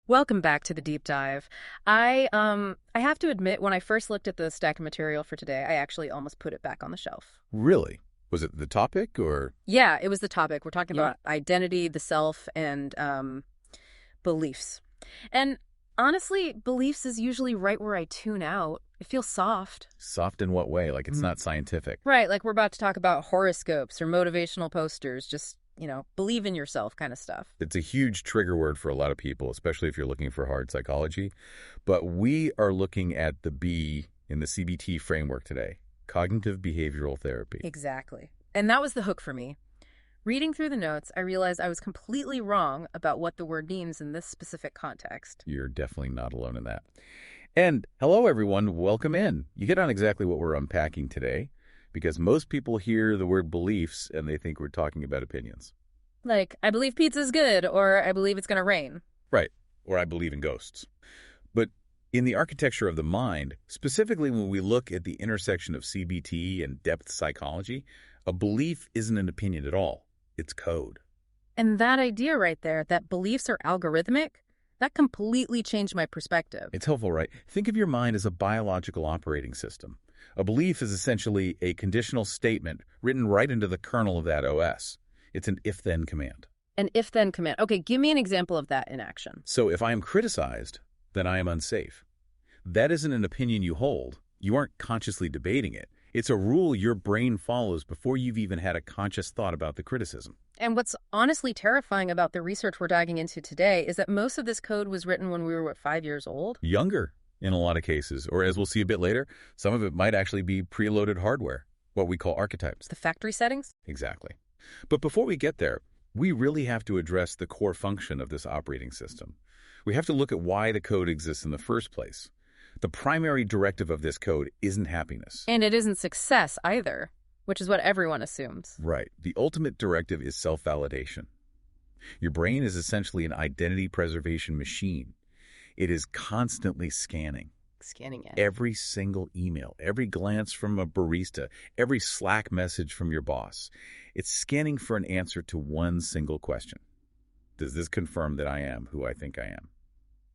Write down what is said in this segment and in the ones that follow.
Welcome back to the deep dive. I have to admit, when I first looked at the stack of material for today, I actually almost put it back on the shelf. Really? Was it the topic or? Yeah, it was the topic. We're talking about identity, the self, and beliefs. And honestly, beliefs is usually right where I tune out. It feels soft. Soft in what way? Like it's not scientific. Right, like we're about to talk about horoscopes or motivational posters, just, believe in yourself kind of stuff. It's a huge trigger word for a lot of people, especially if you're looking for hard psychology. But we are looking at the B in the CBT framework today, cognitive behavioral therapy. Exactly. And that was the hook for me. Reading through the notes, I realized I was completely wrong about what the word means in this specific context. You're definitely not alone in that. And hello, everyone. Welcome in. You hit on exactly what we're unpacking today, because most people hear the word beliefs and they think we're talking about opinions. Like, I believe pizza's good, or I believe it's going to rain. Right. Or I believe in ghosts. But in the architecture of the mind, specifically when we look at the intersection of CBT and depth psychology, a belief isn't an opinion at all. It's code. And that idea right there, that beliefs are algorithmic, that completely changed my perspective. It's helpful, right? Think of your mind as a biological operating system. A belief is essentially a conditional statement written right into the kernel of that OS. It's an if-then command. An if-then command. Okay, give me an example of that in action. So if I am criticized, then I am unsafe. That isn't an opinion you hold. You aren't consciously debating it. It's a rule your brain follows before you've even had a conscious thought about the criticism. And what's honestly terrifying about the research we're diving into today is that most of this code was written when we were, 5 years old? Younger, in a lot of cases. Or as we'll see a bit later, some of it might actually be preloaded hardware, what we call archetypes. The factory settings? Exactly. But before we get there, we really have to address the core function of this operating system. We have to look at why the code exists in the first place. The primary directive of this code isn't happiness. And it isn't success either, which is what everyone assumes. Right. The ultimate directive is self-validation. Your brain is essentially an identity preservation machine. It is constantly scanning. Scanning it. Every single email, every glance from a barista, every Slack message from your boss. It's scanning for an answer to one single question. Does this confirm that I am who I think I am?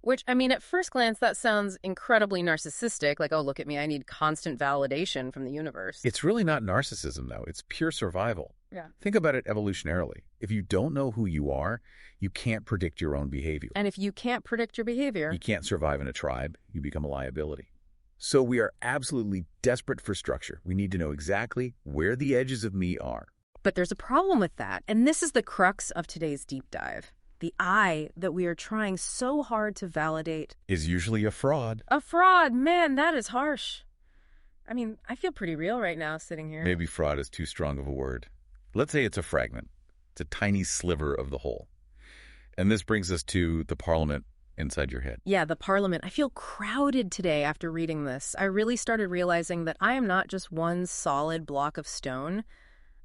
Which, at first glance, that sounds incredibly narcissistic, like, oh, look at me, I need constant validation from the universe. It's really not narcissism, though. It's pure survival. Yeah. Think about it evolutionarily. If you don't know who you are, you can't predict your own behavior. And if you can't predict your behavior, you can't survive in a tribe. You become a liability. So we are absolutely desperate for structure. We need to know exactly where the edges of me are. But there's a problem with that, and this is the crux of today's deep dive. The I that we are trying so hard to validate is usually a fraud. A fraud? Man, that is harsh. I feel pretty real right now sitting here. Maybe fraud is too strong of a word. Let's say it's a fragment. It's a tiny sliver of the whole. And this brings us to the parliament inside your head. Yeah, the parliament. I feel crowded today after reading this. I really started realizing that I am not just one solid block of stone.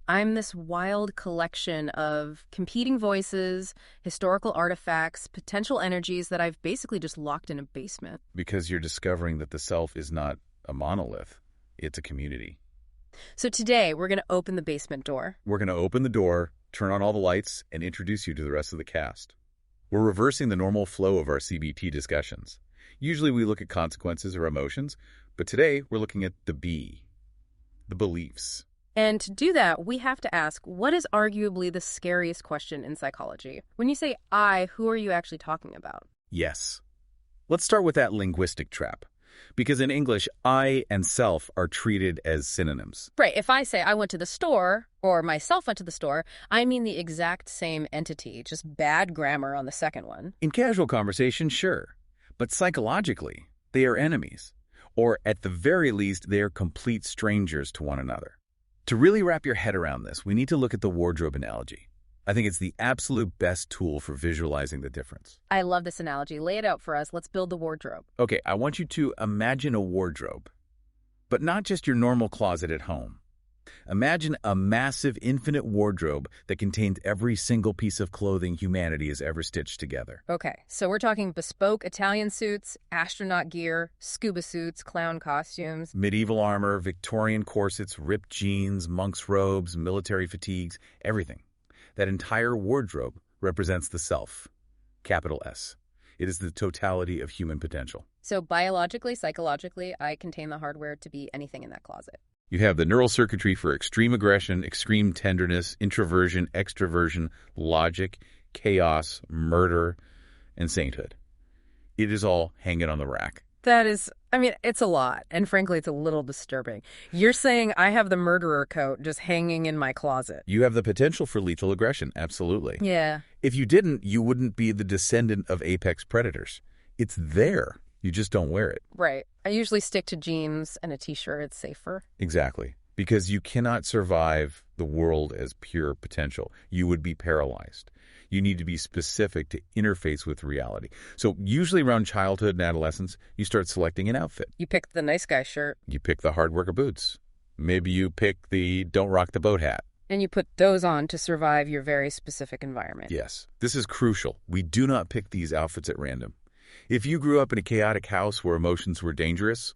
I'm this wild collection of competing voices, historical artifacts, potential energies that I've basically just locked in a basement. Because you're discovering that the self is not a monolith. It's a community. So today, we're going to open the basement door. We're going to open the door, turn on all the lights, and introduce you to the rest of the cast. We're reversing the normal flow of our CBT discussions. Usually we look at consequences or emotions, but today we're looking at the B, the beliefs. And to do that, we have to ask, what is arguably the scariest question in psychology? When you say I, who are you actually talking about? Yes. Let's start with that linguistic trap. Because in English, I and self are treated as synonyms. Right. If I say I went to the store, or myself went to the store, I mean the exact same entity, just bad grammar on the second one. In casual conversation, sure. But psychologically, they are enemies. Or at the very least, they are complete strangers to one another. To really wrap your head around this, we need to look at the wardrobe analogy. I think it's the absolute best tool for visualizing the difference. I love this analogy. Lay it out for us. Let's build the wardrobe. Okay, I want you to imagine a wardrobe, but not just your normal closet at home. Imagine a massive infinite wardrobe that contains every single piece of clothing humanity has ever stitched together. Okay, so we're talking bespoke Italian suits, astronaut gear, scuba suits, clown costumes. Medieval armor, Victorian corsets, ripped jeans, monks' robes, military fatigues, everything. That entire wardrobe represents the self, capital S. It is the totality of human potential. So biologically, psychologically, I contain the hardware to be anything in that closet. You have the neural circuitry for extreme aggression, extreme tenderness, introversion, extroversion, logic, chaos, murder, and sainthood. It is all hanging on the rack. That is, I mean, it's a lot. And frankly, it's a little disturbing. You're saying I have the murderer coat just hanging in my closet. You have the potential for lethal aggression, absolutely. Yeah. If you didn't, you wouldn't be the descendant of apex predators. It's there. You just don't wear it. Right. I usually stick to jeans and a t-shirt. It's safer. Exactly. Because you cannot survive the world as pure potential. You would be paralyzed. You need to be specific to interface with reality. So usually around childhood and adolescence, you start selecting an outfit. You pick the nice guy shirt. You pick the hard worker boots. Maybe you pick the don't rock the boat hat. And you put those on to survive your very specific environment. Yes. This is crucial. We do not pick these outfits at random. If you grew up in a chaotic house where emotions were dangerous,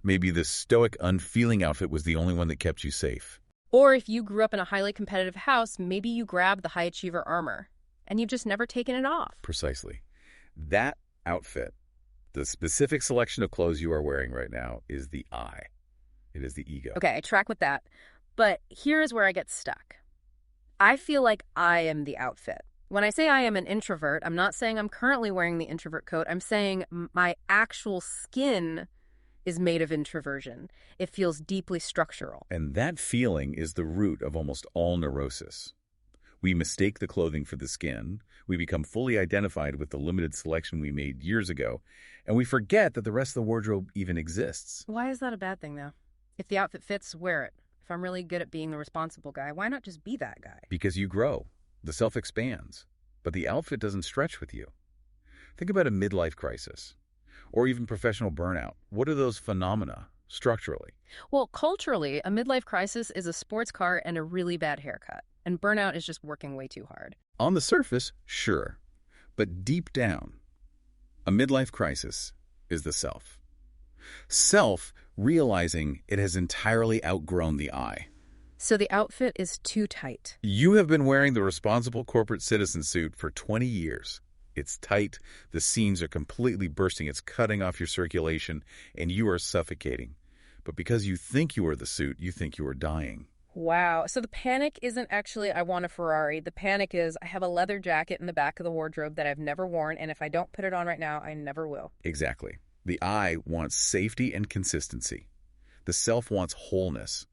maybe the stoic, unfeeling outfit was the only one that kept you safe. Or if you grew up in a highly competitive house, maybe you grabbed the high achiever armor, and you've just never taken it off. Precisely. That outfit, the specific selection of clothes you are wearing right now, is the I. It is the ego. Okay, I track with that. But here is where I get stuck. I feel like I am the outfit. When I say I am an introvert, I'm not saying I'm currently wearing the introvert coat. I'm saying my actual skin is made of introversion. It feels deeply structural. And that feeling is the root of almost all neurosis. We mistake the clothing for the skin, we become fully identified with the limited selection we made years ago, and we forget that the rest of the wardrobe even exists. Why is that a bad thing, though? If the outfit fits, wear it. If I'm really good at being the responsible guy, why not just be that guy? Because you grow. The self expands. But the outfit doesn't stretch with you. Think about a midlife crisis, or even professional burnout. What are those phenomena structurally? Well, culturally, a midlife crisis is a sports car and a really bad haircut. And burnout is just working way too hard. On the surface, sure. But deep down, a midlife crisis is the self. Self realizing it has entirely outgrown the I. So the outfit is too tight. You have been wearing the responsible corporate citizen suit for 20 years. It's tight, the seams are completely bursting, it's cutting off your circulation, and you are suffocating. But because you think you are the suit, you think you are dying. Wow. So the panic isn't actually, I want a Ferrari. The panic is, I have a leather jacket in the back of the wardrobe that I've never worn, and if I don't put it on right now, I never will. Exactly. The I wants safety and consistency. The self wants wholeness.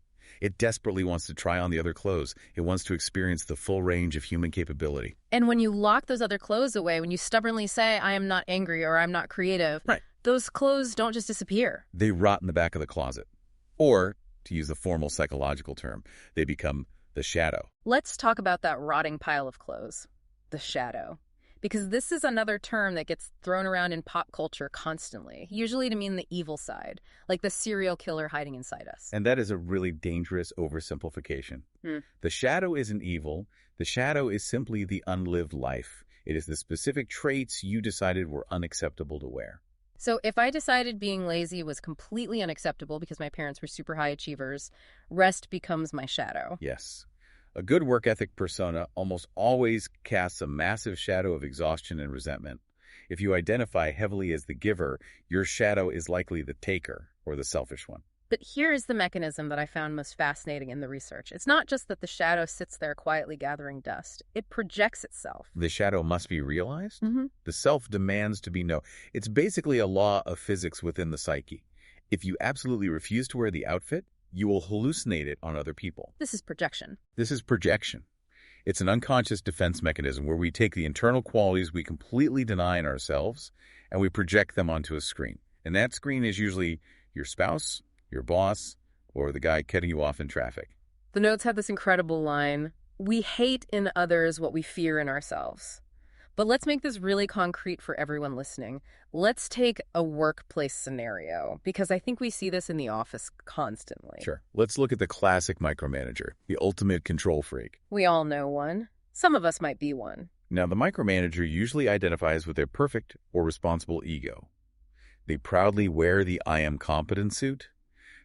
It desperately wants to try on the other clothes. It wants to experience the full range of human capability. And when you lock those other clothes away, when you stubbornly say, I am not angry or I'm not creative, Right. Those clothes don't just disappear. They rot in the back of the closet. Or, to use the formal psychological term, they become the shadow. Let's talk about that rotting pile of clothes, the shadow. Because this is another term that gets thrown around in pop culture constantly, usually to mean the evil side, like the serial killer hiding inside us. And that is a really dangerous oversimplification. The shadow isn't evil. The shadow is simply the unlived life. It is the specific traits you decided were unacceptable to wear. So if I decided being lazy was completely unacceptable because my parents were super high achievers, rest becomes my shadow. Yes. A good work ethic persona almost always casts a massive shadow of exhaustion and resentment. If you identify heavily as the giver, your shadow is likely the taker, or the selfish one. But here is the mechanism that I found most fascinating in the research. It's not just that the shadow sits there quietly gathering dust. It projects itself. The shadow must be realized? Mm-hmm. The self demands to be known. It's basically a law of physics within the psyche. If you absolutely refuse to wear the outfit, you will hallucinate it on other people. This is projection. This is projection. It's an unconscious defense mechanism where we take the internal qualities we completely deny in ourselves and we project them onto a screen. And that screen is usually your spouse, your boss, or the guy cutting you off in traffic. The notes have this incredible line, we hate in others what we fear in ourselves. But let's make this really concrete for everyone listening. Let's take a workplace scenario, because I think we see this in the office constantly. Sure. Let's look at the classic micromanager, the ultimate control freak. We all know one. Some of us might be one. Now, the micromanager usually identifies with their perfect or responsible ego. They proudly wear the I am competent suit.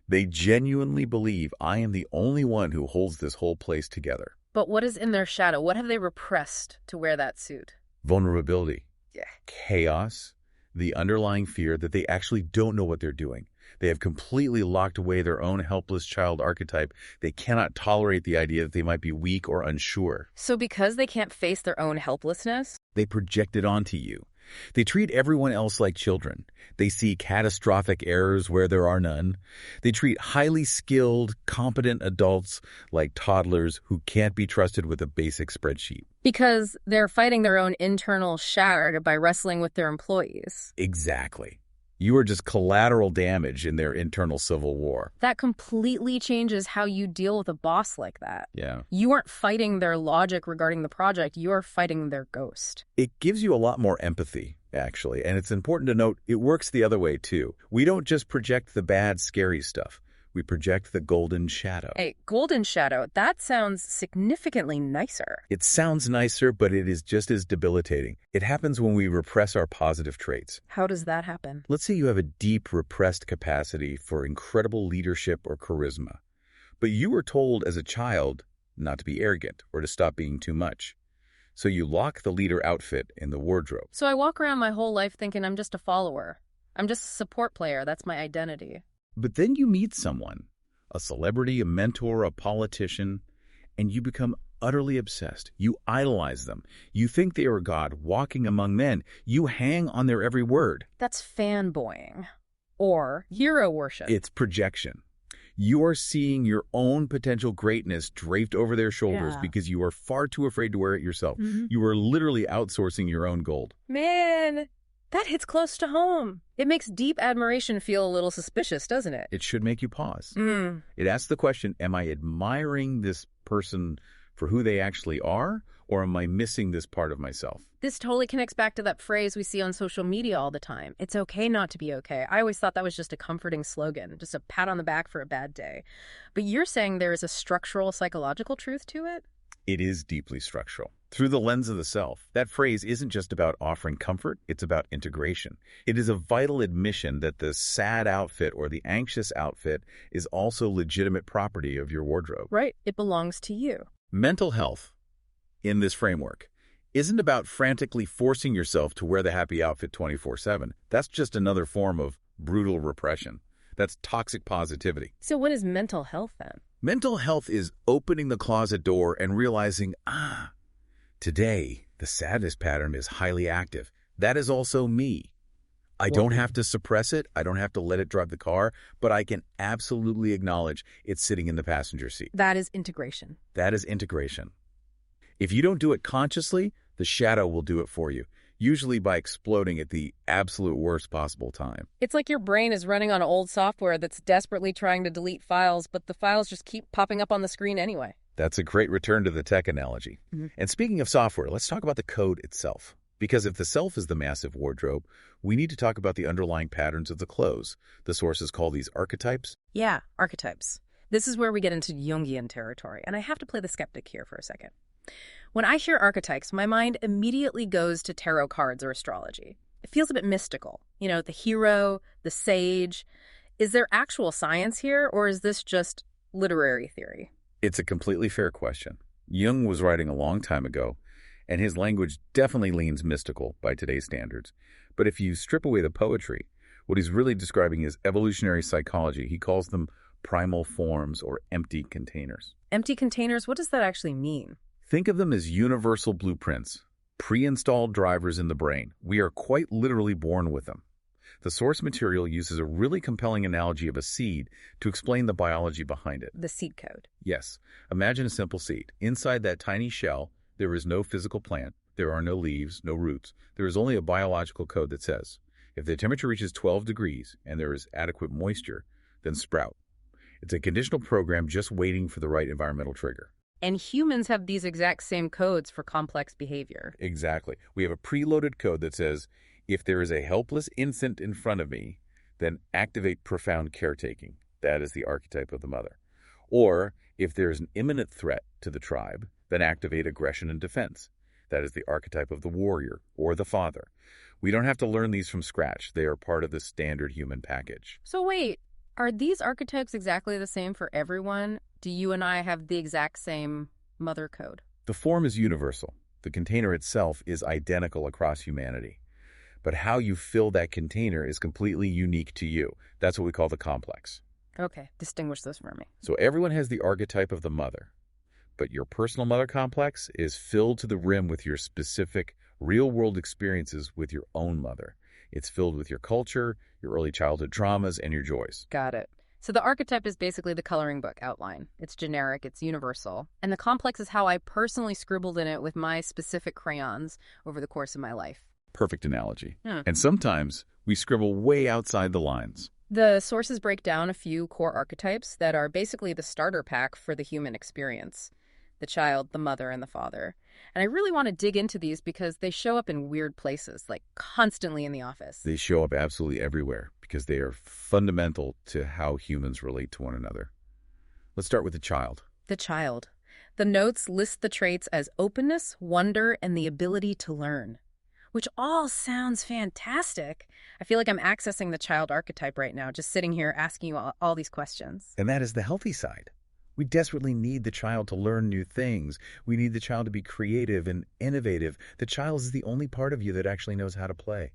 They genuinely believe I am the only one who holds this whole place together. But what is in their shadow? What have they repressed to wear that suit? Vulnerability. Yeah. Chaos, the underlying fear that they actually don't know what they're doing. They have completely locked away their own helpless child archetype. They cannot tolerate the idea that they might be weak or unsure. So because they can't face their own helplessness? They project it onto you. They treat everyone else like children. They see catastrophic errors where there are none. They treat highly skilled, competent adults like toddlers who can't be trusted with a basic spreadsheet. Because they're fighting their own internal shatter by wrestling with their employees. Exactly. You are just collateral damage in their internal civil war. That completely changes how you deal with a boss like that. Yeah. You aren't fighting their logic regarding the project, you are fighting their ghost. It gives you a lot more empathy, actually, and it's important to note it works the other way, too. We don't just project the bad, scary stuff. We project the golden shadow. Hey, golden shadow, that sounds significantly nicer. It sounds nicer, but it is just as debilitating. It happens when we repress our positive traits. How does that happen? Let's say you have a deep repressed capacity for incredible leadership or charisma, but you were told as a child not to be arrogant or to stop being too much. So you lock the leader outfit in the wardrobe. So I walk around my whole life thinking I'm just a follower. I'm just a support player. That's my identity. But then you meet someone, a celebrity, a mentor, a politician, and you become utterly obsessed. You idolize them. You think they are God walking among men. You hang on their every word. That's fanboying. Or hero worship. It's projection. You are seeing your own potential greatness draped over their shoulders because you are far too afraid to wear it yourself. You are literally outsourcing your own gold. Man, that hits close to home. It makes deep admiration feel a little suspicious, doesn't it? It should make you pause. It asks the question, am I admiring this person for who they actually are, or am I missing this part of myself? This totally connects back to that phrase we see on social media all the time. It's okay not to be okay. I always thought that was just a comforting slogan, just a pat on the back for a bad day. But you're saying there is a structural psychological truth to it? It is deeply structural. Through the lens of the self, that phrase isn't just about offering comfort, it's about integration. It is a vital admission that the sad outfit or the anxious outfit is also legitimate property of your wardrobe. Right. It belongs to you. Mental health, in this framework, isn't about frantically forcing yourself to wear the happy outfit 24/7. That's just another form of brutal repression. That's toxic positivity. So what is mental health then? Mental health is opening the closet door and realizing, today the sadness pattern is highly active. That is also me. I don't have to suppress it. I don't have to let it drive the car, but I can absolutely acknowledge it's sitting in the passenger seat. That is integration. That is integration. If you don't do it consciously, the shadow will do it for you, usually by exploding at the absolute worst possible time. It's like your brain is running on old software that's desperately trying to delete files, but the files just keep popping up on the screen anyway. That's a great return to the tech analogy. And speaking of software, let's talk about the code itself. Because if the self is the massive wardrobe, we need to talk about the underlying patterns of the clothes. The sources call these archetypes. Yeah, archetypes. This is where we get into Jungian territory, and I have to play the skeptic here for a second. When I hear archetypes, my mind immediately goes to tarot cards or astrology. It feels a bit mystical. You know, the hero, the sage. Is there actual science here, or is this just literary theory? It's a completely fair question. Jung was writing a long time ago, and his language definitely leans mystical by today's standards. But if you strip away the poetry, what he's really describing is evolutionary psychology. He calls them primal forms or empty containers. Empty containers? What does that actually mean? Think of them as universal blueprints, pre-installed drivers in the brain. We are quite literally born with them. The source material uses a really compelling analogy of a seed to explain the biology behind it. The seed code. Yes. Imagine a simple seed. Inside that tiny shell, there is no physical plant. There are no leaves, no roots. There is only a biological code that says, if the temperature reaches 12 degrees and there is adequate moisture, then sprout. It's a conditional program just waiting for the right environmental trigger. And humans have these exact same codes for complex behavior. Exactly. We have a preloaded code that says, if there is a helpless infant in front of me, then activate profound caretaking. That is the archetype of the mother. Or, if there is an imminent threat to the tribe, then activate aggression and defense. That is the archetype of the warrior or the father. We don't have to learn these from scratch. They are part of the standard human package. So wait, are these archetypes exactly the same for everyone? Do you and I have the exact same mother code? The form is universal. The container itself is identical across humanity. but how you fill that container is completely unique to you. That's what we call the complex. Okay, distinguish this for me. So everyone has the archetype of the mother, but your personal mother complex is filled to the rim with your specific real-world experiences with your own mother. It's filled with your culture, your early childhood traumas, and your joys. Got it. So the archetype is basically the coloring book outline. It's generic, it's universal. And the complex is how I personally scribbled in it with my specific crayons over the course of my life. Perfect analogy. Hmm. And sometimes we scribble way outside the lines. The sources break down a few core archetypes that are basically the starter pack for the human experience. The child, the mother, and the father. And I really want to dig into these because they show up in weird places, like constantly in the office. They show up absolutely everywhere because they are fundamental to how humans relate to one another. Let's start with the child. The child. The notes list the traits as openness, wonder, and the ability to learn, which all sounds fantastic. I feel like I'm accessing the child archetype right now, just sitting here asking you all these questions. And that is the healthy side. We desperately need the child to learn new things. We need the child to be creative and innovative. The child is the only part of you that actually knows how to play.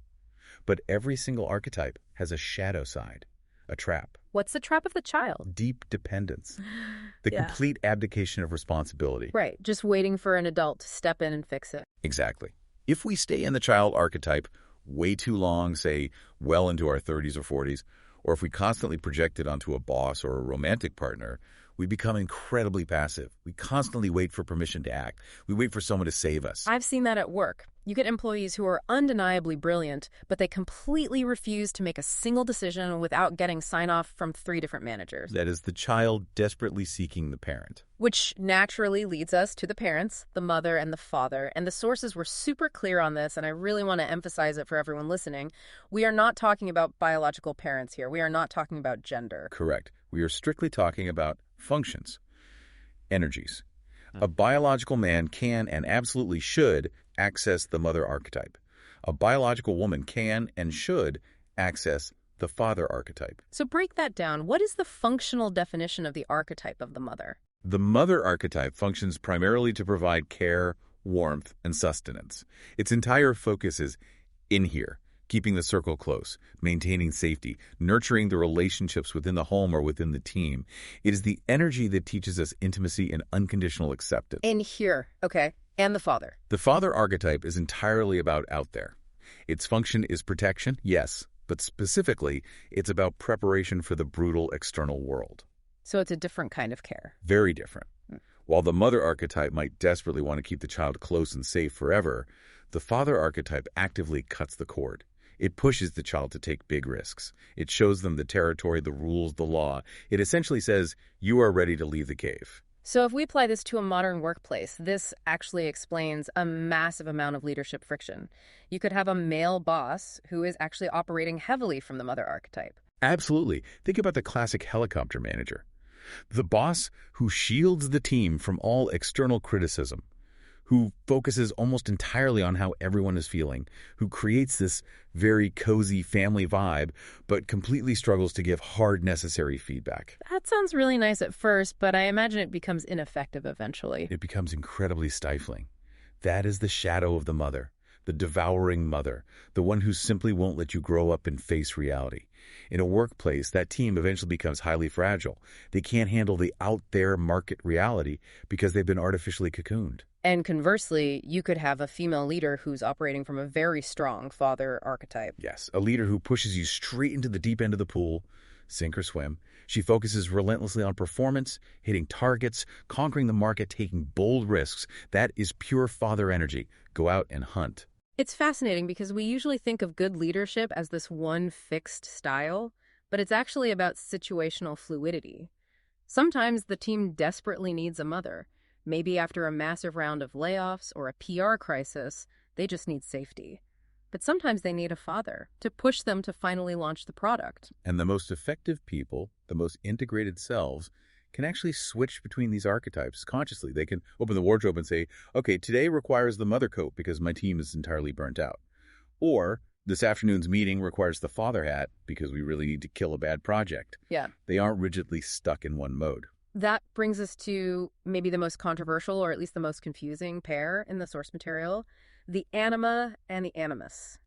But every single archetype has a shadow side, a trap. What's the trap of the child? Deep dependence. The complete abdication of responsibility. Right, just waiting for an adult to step in and fix it. Exactly. If we stay in the child archetype way too long, say well into our 30s or 40s, or if we constantly project it onto a boss or a romantic partner, we become incredibly passive. We constantly wait for permission to act. We wait for someone to save us. I've seen that at work. You get employees who are undeniably brilliant, but they completely refuse to make a single decision without getting sign-off from 3 different managers. That is the child desperately seeking the parent. Which naturally leads us to the parents, the mother and the father. And the sources were super clear on this, and I really want to emphasize it for everyone listening. We are not talking about biological parents here. We are not talking about gender. Correct. We are strictly talking about functions, energies. A biological man can and absolutely should access the mother archetype. A biological woman can and should access the father archetype. So break that down. What is the functional definition of the archetype of the mother? The mother archetype functions primarily to provide care, warmth, and sustenance. Its entire focus is in here, keeping the circle close, maintaining safety, nurturing the relationships within the home or within the team. It is the energy that teaches us intimacy and unconditional acceptance. In here, okay. And the father. The father archetype is entirely about out there. Its function is protection, yes, but specifically, it's about preparation for the brutal external world. So it's a different kind of care. Very different. While the mother archetype might desperately want to keep the child close and safe forever, the father archetype actively cuts the cord. It pushes the child to take big risks. It shows them the territory, the rules, the law. It essentially says, you are ready to leave the cave. So if we apply this to a modern workplace, this actually explains a massive amount of leadership friction. You could have a male boss who is actually operating heavily from the mother archetype. Absolutely. Think about the classic helicopter manager. The boss who shields the team from all external criticism, who focuses almost entirely on how everyone is feeling, who creates this very cozy family vibe, but completely struggles to give hard, necessary feedback. That sounds really nice at first, but I imagine it becomes ineffective eventually. It becomes incredibly stifling. That is the shadow of the mother, the devouring mother, the one who simply won't let you grow up and face reality. In a workplace, that team eventually becomes highly fragile. They can't handle the out-there market reality because they've been artificially cocooned. And conversely, you could have a female leader who's operating from a very strong father archetype. Yes, a leader who pushes you straight into the deep end of the pool, sink or swim. She focuses relentlessly on performance, hitting targets, conquering the market, taking bold risks. That is pure father energy. Go out and hunt. It's fascinating because we usually think of good leadership as this one fixed style, but it's actually about situational fluidity. Sometimes the team desperately needs a mother. Maybe after a massive round of layoffs or a PR crisis, they just need safety. But sometimes they need a father to push them to finally launch the product. And the most effective people, the most integrated selves, can actually switch between these archetypes consciously. They can open the wardrobe and say, okay, today requires the mother coat because my team is entirely burnt out. Or this afternoon's meeting requires the father hat because we really need to kill a bad project. Yeah. They aren't rigidly stuck in one mode. That brings us to maybe the most controversial, or at least the most confusing pair in the source material, the anima and the animus.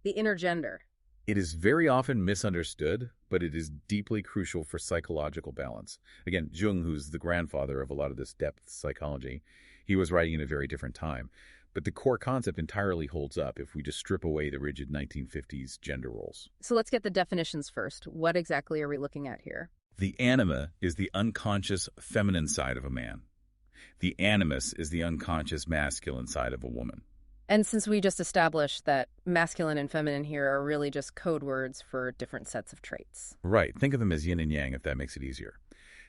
the inner gender. It is very often misunderstood, but it is deeply crucial for psychological balance. Again, Jung, who's the grandfather of a lot of this depth psychology, he was writing in a very different time. But the core concept entirely holds up if we just strip away the rigid 1950s gender roles. So let's get the definitions first. What exactly are we looking at here? The anima is the unconscious feminine side of a man. The animus is the unconscious masculine side of a woman. And since we just established that masculine and feminine here are really just code words for different sets of traits. Right. Think of them as yin and yang, if that makes it easier.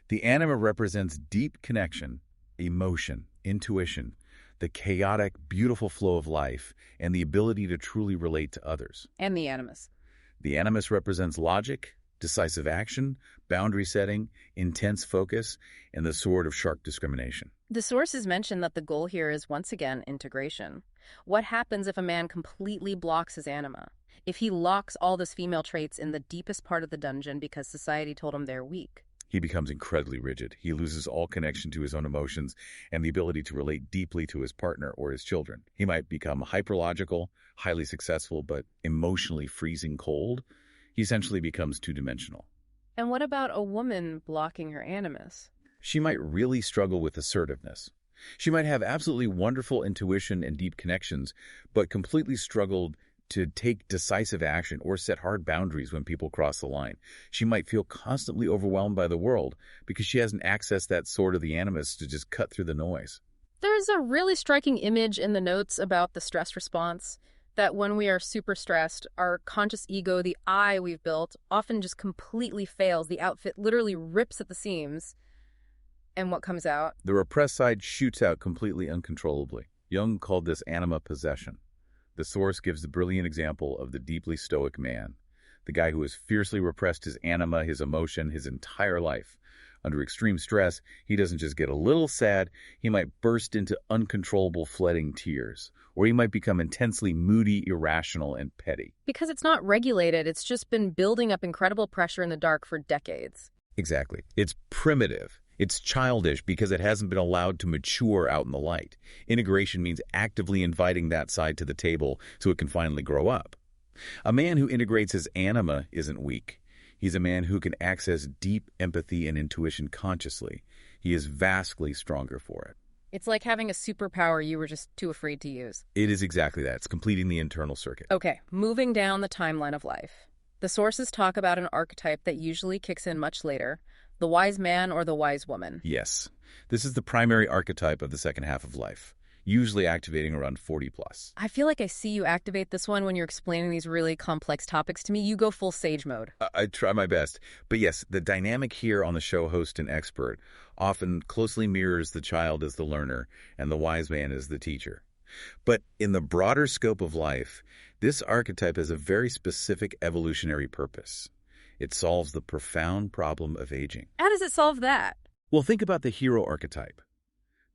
The anima represents deep connection, emotion, intuition, the chaotic, beautiful flow of life, and the ability to truly relate to others. And the animus. The animus represents logic, decisive action, boundary setting, intense focus, and the sword of sharp discrimination. The sources mention that the goal here is, once again, integration. What happens if a man completely blocks his anima? If he locks all those female traits in the deepest part of the dungeon because society told him they're weak? He becomes incredibly rigid. He loses all connection to his own emotions and the ability to relate deeply to his partner or his children. He might become hyperlogical, highly successful, but emotionally freezing cold. He essentially becomes two-dimensional. And what about a woman blocking her animus? She might really struggle with assertiveness. She might have absolutely wonderful intuition and deep connections, but completely struggle to take decisive action or set hard boundaries when people cross the line. She might feel constantly overwhelmed by the world because she hasn't accessed that sword of the animus to just cut through the noise. There's a really striking image in the notes about the stress response, that when we are super stressed, our conscious ego, the I we've built, often just completely fails. The outfit literally rips at the seams. And what comes out? The repressed side shoots out completely uncontrollably. Jung called this anima possession. The source gives the brilliant example of the deeply stoic man, the guy who has fiercely repressed his anima, his emotion, his entire life. Under extreme stress, he doesn't just get a little sad, he might burst into uncontrollable flooding tears, or he might become intensely moody, irrational, and petty. Because it's not regulated, it's just been building up incredible pressure in the dark for decades. Exactly. It's primitive. It's childish because it hasn't been allowed to mature out in the light. Integration means actively inviting that side to the table so it can finally grow up. A man who integrates his anima isn't weak. He's a man who can access deep empathy and intuition consciously. He is vastly stronger for it. It's like having a superpower you were just too afraid to use. It is exactly that. It's completing the internal circuit. Okay, moving down the timeline of life. The sources talk about an archetype that usually kicks in much later, the wise man or the wise woman. Yes. This is the primary archetype of the second half of life, usually activating around 40 plus. I feel like I see you activate this one when you're explaining these really complex topics to me. You go full sage mode. I try my best. But yes, the dynamic here on the show host and expert often closely mirrors the child as the learner and the wise man as the teacher. But in the broader scope of life, this archetype has a very specific evolutionary purpose. It solves the profound problem of aging. How does it solve that? Well, think about the hero archetype.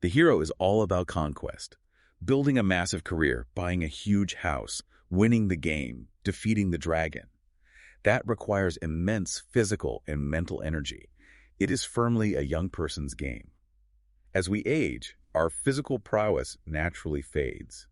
The hero is all about conquest, building a massive career, buying a huge house, winning the game, defeating the dragon. That requires immense physical and mental energy. It is firmly a young person's game. As we age, our physical prowess naturally fades.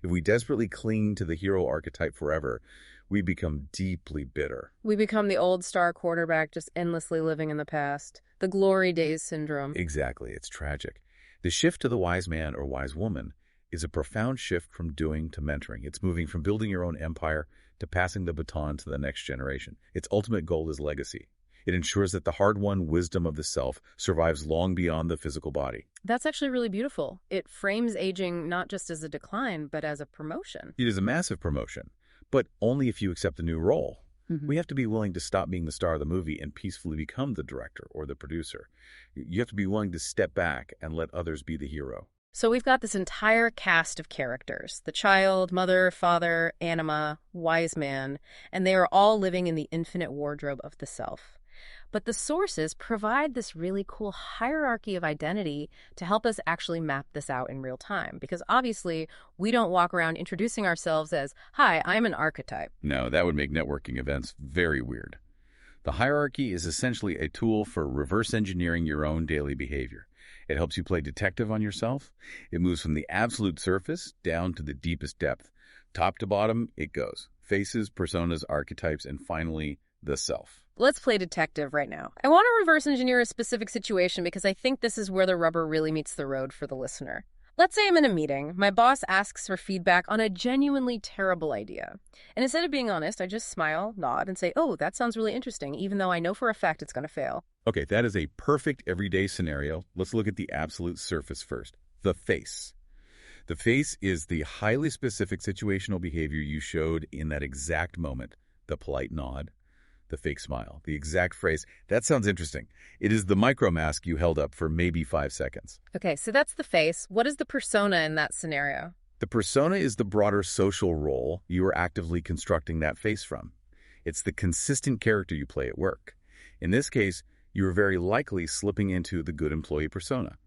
If we desperately cling to the hero archetype forever, we become deeply bitter. We become the old star quarterback just endlessly living in the past. The glory days syndrome. Exactly. It's tragic. The shift to the wise man or wise woman is a profound shift from doing to mentoring. It's moving from building your own empire to passing the baton to the next generation. Its ultimate goal is legacy. It ensures that the hard-won wisdom of the self survives long beyond the physical body. That's actually really beautiful. It frames aging not just as a decline, but as a promotion. It is a massive promotion, but only if you accept the new role. Mm-hmm. We have to be willing to stop being the star of the movie and peacefully become the director or the producer. You have to be willing to step back and let others be the hero. So we've got this entire cast of characters, the child, mother, father, anima, wise man, and they are all living in the infinite wardrobe of the self. But the sources provide this really cool hierarchy of identity to help us actually map this out in real time. Because obviously, we don't walk around introducing ourselves as, "Hi, I'm an archetype." No, that would make networking events very weird. The hierarchy is essentially a tool for reverse engineering your own daily behavior. It helps you play detective on yourself. It moves from the absolute surface down to the deepest depth. Top to bottom, it goes. Faces, personas, archetypes, and finally, the self. Let's play detective right now. I want to reverse engineer a specific situation because I think this is where the rubber really meets the road for the listener. Let's say I'm in a meeting. My boss asks for feedback on a genuinely terrible idea. And instead of being honest, I just smile, nod, and say, oh, that sounds really interesting, even though I know for a fact it's going to fail. Okay, that is a perfect everyday scenario. Let's look at the absolute surface first. The face. The face is the highly specific situational behavior you showed in that exact moment. The polite nod, the fake smile, the exact phrase. That sounds interesting. It is the micro mask you held up for maybe 5 seconds. Okay, so that's the face. What is the persona in that scenario? The persona is the broader social role you are actively constructing that face from. It's the consistent character you play at work. In this case, you are very likely slipping into the good employee persona,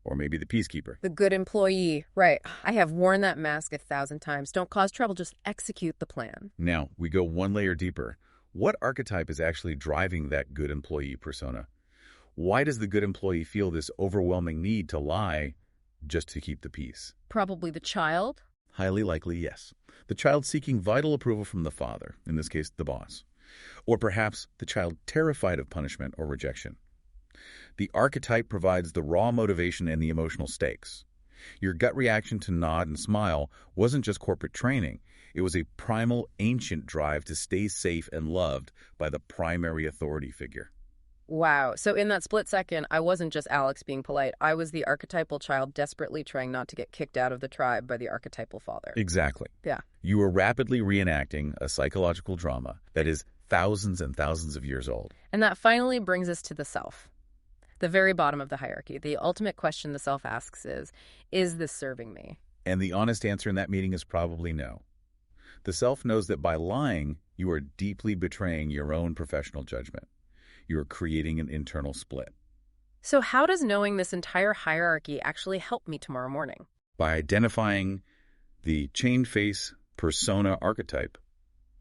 or maybe the peacekeeper. The good employee. Right. I have worn that mask 1,000 times. Don't cause trouble, just execute the plan. Now, we go one layer deeper. What archetype is actually driving that good employee persona? Why does the good employee feel this overwhelming need to lie just to keep the peace? Probably the child. Highly likely, yes. The child seeking vital approval from the father, in this case, the boss. Or perhaps the child terrified of punishment or rejection. The archetype provides the raw motivation and the emotional stakes. Your gut reaction to nod and smile wasn't just corporate training. It was a primal, ancient drive to stay safe and loved by the primary authority figure. Wow. So in that split second, I wasn't just Alex being polite. I was the archetypal child desperately trying not to get kicked out of the tribe by the archetypal father. Exactly. Yeah. You were rapidly reenacting a psychological drama that is thousands and thousands of years old. And that finally brings us to the self. The very bottom of the hierarchy. The ultimate question the self asks is this serving me? And the honest answer in that meeting is probably no. The self knows that by lying, you are deeply betraying your own professional judgment. You are creating an internal split. So how does knowing this entire hierarchy actually help me tomorrow morning? By identifying the chained face persona archetype,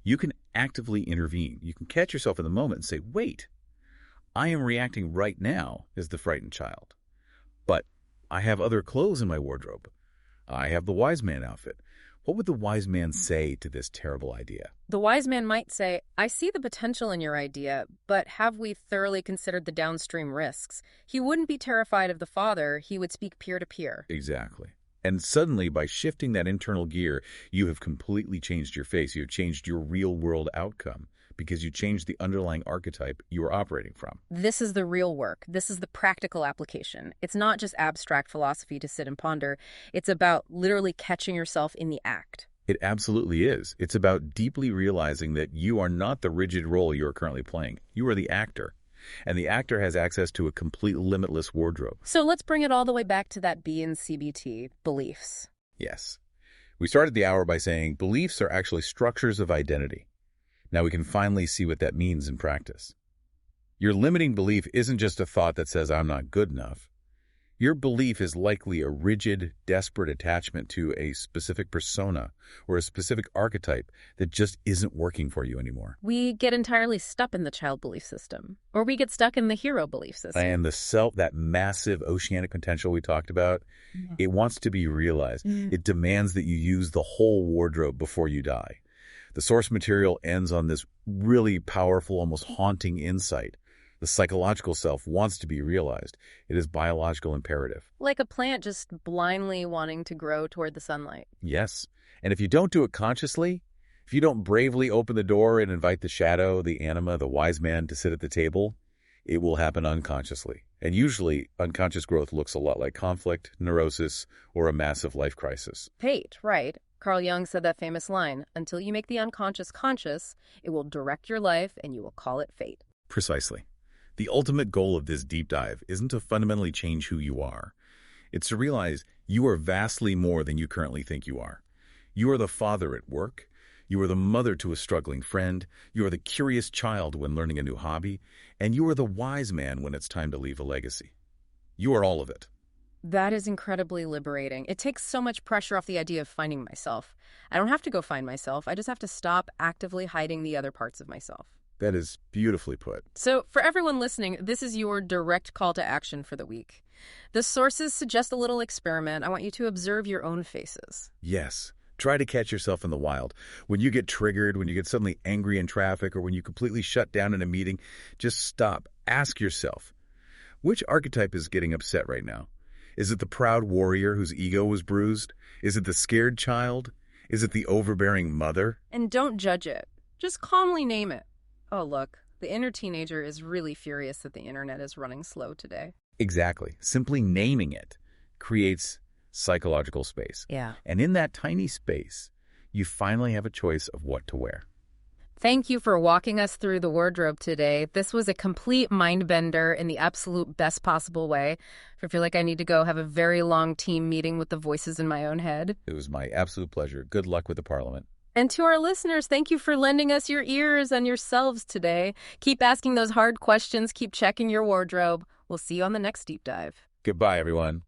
you can actively intervene. You can catch yourself in the moment and say, wait, I am reacting right now as the frightened child. But I have other clothes in my wardrobe. I have the wise man outfit. What would the wise man say to this terrible idea? The wise man might say, I see the potential in your idea, but have we thoroughly considered the downstream risks? He wouldn't be terrified of the father. He would speak peer-to-peer. Exactly. And suddenly, by shifting that internal gear, you have completely changed your face. You have changed your real-world outcome because you changed the underlying archetype you are operating from. This is the real work. This is the practical application. It's not just abstract philosophy to sit and ponder. It's about literally catching yourself in the act. It absolutely is. It's about deeply realizing that you are not the rigid role you are currently playing. You are the actor. And the actor has access to a complete limitless wardrobe. So let's bring it all the way back to that B in CBT, beliefs. Yes. We started the hour by saying beliefs are actually structures of identity. Now we can finally see what that means in practice. Your limiting belief isn't just a thought that says, I'm not good enough. Your belief is likely a rigid, desperate attachment to a specific persona or a specific archetype that just isn't working for you anymore. We get entirely stuck in the child belief system, or we get stuck in the hero belief system. And the self, that massive oceanic potential we talked about, it wants to be realized. It demands that you use the whole wardrobe before you die. The source material ends on this really powerful, almost haunting insight. The psychological self wants to be realized. It is biological imperative. Like a plant just blindly wanting to grow toward the sunlight. Yes. And if you don't do it consciously, if you don't bravely open the door and invite the shadow, the anima, the wise man to sit at the table, it will happen unconsciously. And usually, unconscious growth looks a lot like conflict, neurosis, or a massive life crisis. Fate, right. Carl Jung said that famous line, until you make the unconscious conscious, it will direct your life and you will call it fate. Precisely. The ultimate goal of this deep dive isn't to fundamentally change who you are. It's to realize you are vastly more than you currently think you are. You are the father at work. You are the mother to a struggling friend. You are the curious child when learning a new hobby. And you are the wise man when it's time to leave a legacy. You are all of it. That is incredibly liberating. It takes so much pressure off the idea of finding myself. I don't have to go find myself. I just have to stop actively hiding the other parts of myself. That is beautifully put. So for everyone listening, this is your direct call to action for the week. The sources suggest a little experiment. I want you to observe your own faces. Yes. Try to catch yourself in the wild. When you get triggered, when you get suddenly angry in traffic, or when you completely shut down in a meeting, just stop. Ask yourself, which archetype is getting upset right now? Is it the proud warrior whose ego was bruised? Is it the scared child? Is it the overbearing mother? And don't judge it. Just calmly name it. Oh, look, the inner teenager is really furious that the internet is running slow today. Exactly. Simply naming it creates psychological space. Yeah. And in that tiny space, you finally have a choice of what to wear. Thank you for walking us through the wardrobe today. This was a complete mind bender in the absolute best possible way. I feel like I need to go have a very long team meeting with the voices in my own head. It was my absolute pleasure. Good luck with the Parliament. And to our listeners, thank you for lending us your ears and yourselves today. Keep asking those hard questions. Keep checking your wardrobe. We'll see you on the next deep dive. Goodbye, everyone.